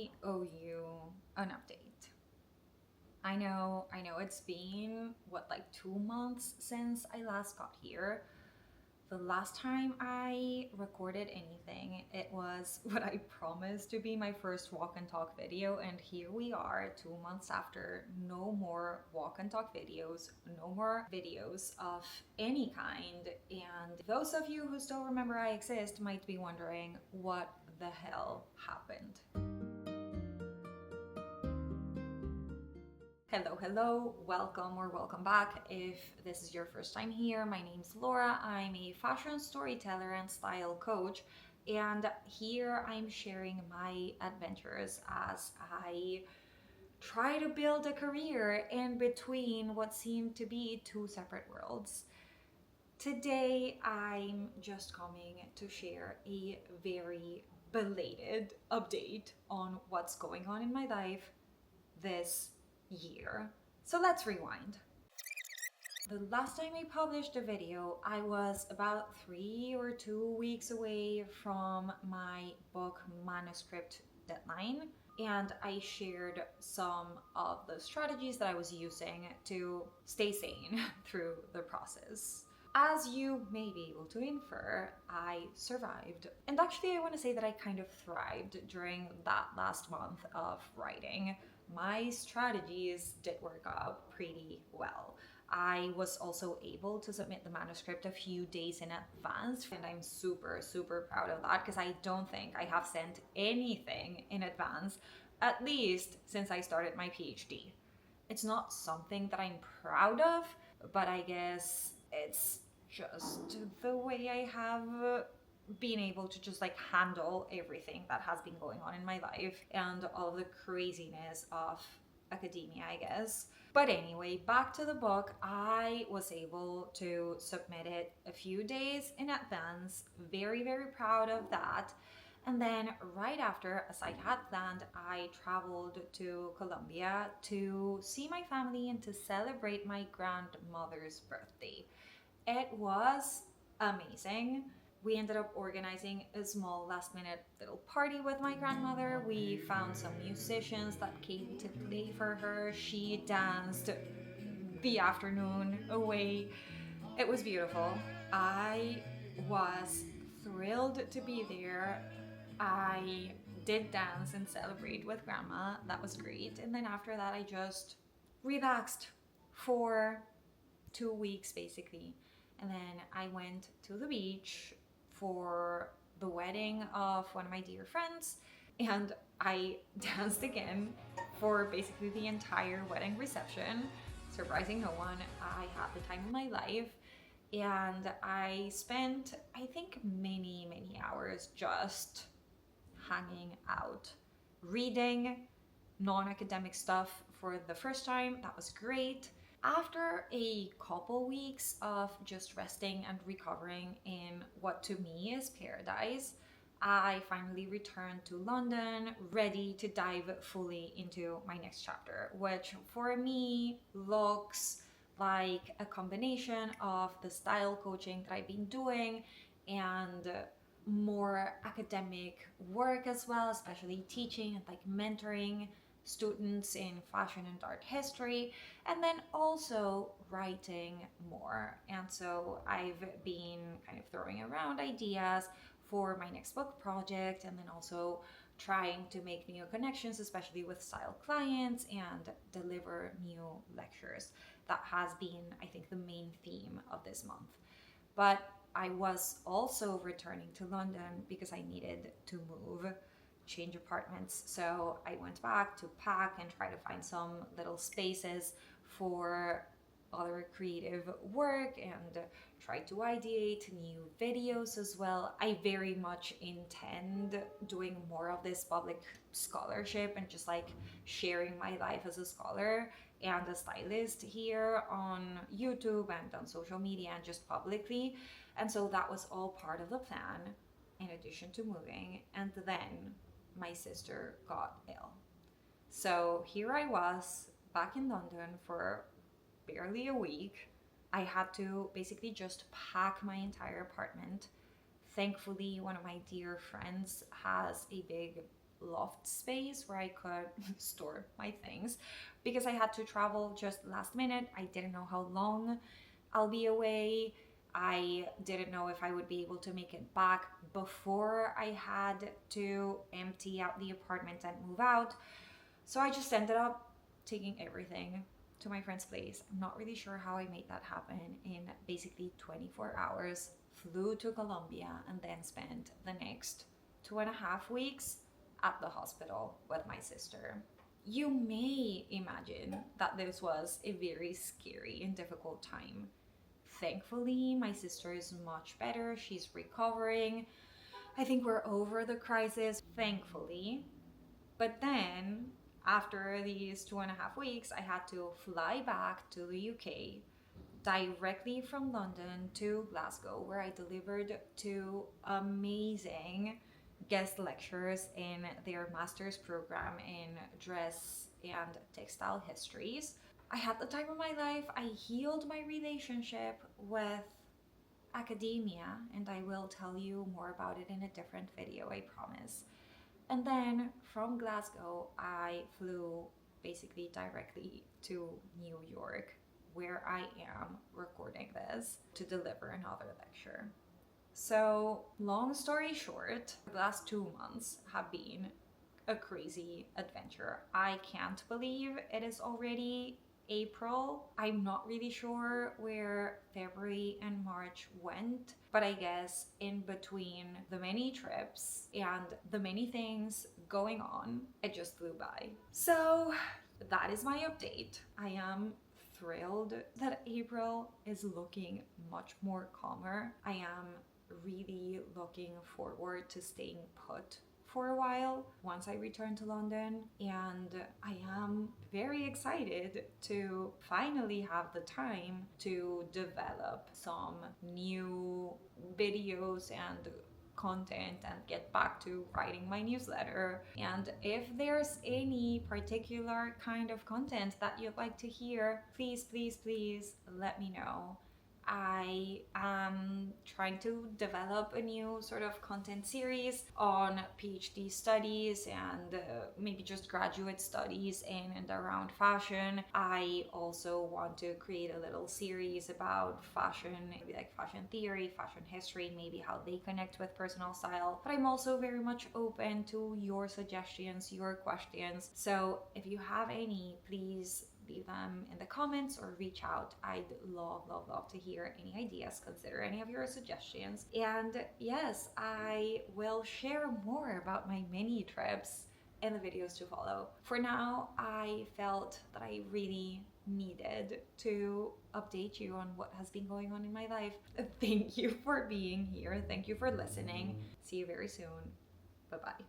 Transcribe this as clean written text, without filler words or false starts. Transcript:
I owe you an update. I know it's been like 2 months since I last got here. The last time I recorded anything, it was what I promised to be my first walk and talk video, and here we are 2 months after. No more walk and talk videos, no more videos of any kind. And those of you who still remember I exist might be wondering what the hell happened. Hello, welcome back. If this is your first time here, my name's Laura. I'm a fashion storyteller and style coach, and here I'm sharing my adventures as I try to build a career in between what seem to be two separate worlds. Today, I'm just coming to share a very belated update on what's going on in my life this year. So let's rewind. The last time I published a video, I was about 3 or 2 weeks away from my book manuscript deadline, and I shared some of the strategies that I was using to stay sane through the process. As you may be able to infer, I survived. And actually, I want to say that I kind of thrived during that last month of writing. My strategies did work out pretty well. I was also able to submit the manuscript a few days in advance, and I'm super proud of that because I don't think I have sent anything in advance, at least since I started my PhD. It's not something that I'm proud of, but I guess it's just the way I have been able to just handle everything that has been going on in my life and all the craziness of academia, I guess. But anyway, back to the book. I was able to submit it a few days in advance. Very proud of that. And then right after, as I had planned, I traveled to Colombia to see my family and to celebrate my grandmother's birthday. It was amazing. We ended up organizing a small last minute little party with my grandmother. We found some musicians that came to play for her. She danced the afternoon away. It was beautiful. I was thrilled to be there. I did dance and celebrate with grandma. That was great. And then after that, I just relaxed for 2 weeks basically. And then I went to the beach for the wedding of one of my dear friends, and I danced again for basically the entire wedding reception, surprising no one. I had the time of my life, and I spent, I think, many hours just hanging out, reading non-academic stuff for the first time. That was great. After a couple weeks of just resting and recovering in what to me is paradise, I finally returned to London, ready to dive fully into my next chapter, which for me looks like a combination of the style coaching that I've been doing and more academic work as well, especially teaching and mentoring students in fashion and art history, and then also writing more. And so I've been kind of throwing around ideas for my next book project, and then also trying to make new connections, especially with style clients, and deliver new lectures. That has been, I think, the main theme of this month. But I was also returning to London because I needed to move, change apartments. So I went back to pack and try to find some little spaces for other creative work and try to ideate new videos as well. I very much intend doing more of this public scholarship and just sharing my life as a scholar and a stylist here on YouTube and on social media and just publicly. And so that was all part of the plan in addition to moving. And then my sister got ill. So here I was back in London for barely a week. I had to basically just pack my entire apartment. Thankfully, one of my dear friends has a big loft space where I could store my things because I had to travel just last minute. I didn't know how long I'll be away. I didn't know if I would be able to make it back before I had to empty out the apartment and move out. So I just ended up taking everything to my friend's place. I'm not really sure how I made that happen in basically 24 hours. Flew to Colombia and then spent the next 2.5 weeks at the hospital with my sister. You may imagine that this was a very scary and difficult time. Thankfully, my sister is much better. She's recovering. I think we're over the crisis, thankfully. But then, after these 2.5 weeks, I had to fly back to the UK directly from London to Glasgow, where I delivered two amazing guest lectures in their master's program in dress and textile histories. I had the time of my life. I healed my relationship with academia, and I will tell you more about it in a different video, I promise. And then from Glasgow, I flew basically directly to New York, where I am recording this to deliver another lecture. So, long story short, the last 2 months have been a crazy adventure. I can't believe it is already April. I'm not really sure where February and March went, but I guess in between the many trips and the many things going on, it just flew by. So that is my update. I am thrilled that April is looking much more calmer. I am really looking forward to staying put for a while once I return to London, and I am very excited to finally have the time to develop some new videos and content and get back to writing my newsletter. And if there's any particular kind of content that you'd like to hear, please, please, please let me know. I am trying to develop a new sort of content series on PhD studies and maybe just graduate studies in and around fashion. I also want to create a little series about fashion, maybe like fashion theory, fashion history, maybe how they connect with personal style. But I'm also very much open to your suggestions, your questions. So if you have any, please leave them in the comments or reach out. I'd love, love, love to hear any ideas, consider any of your suggestions. And yes, I will share more about my mini trips in the videos to follow. For now, I felt that I really needed to update you on what has been going on in my life. Thank you for being here. Thank you for listening. See you very soon. Bye-bye.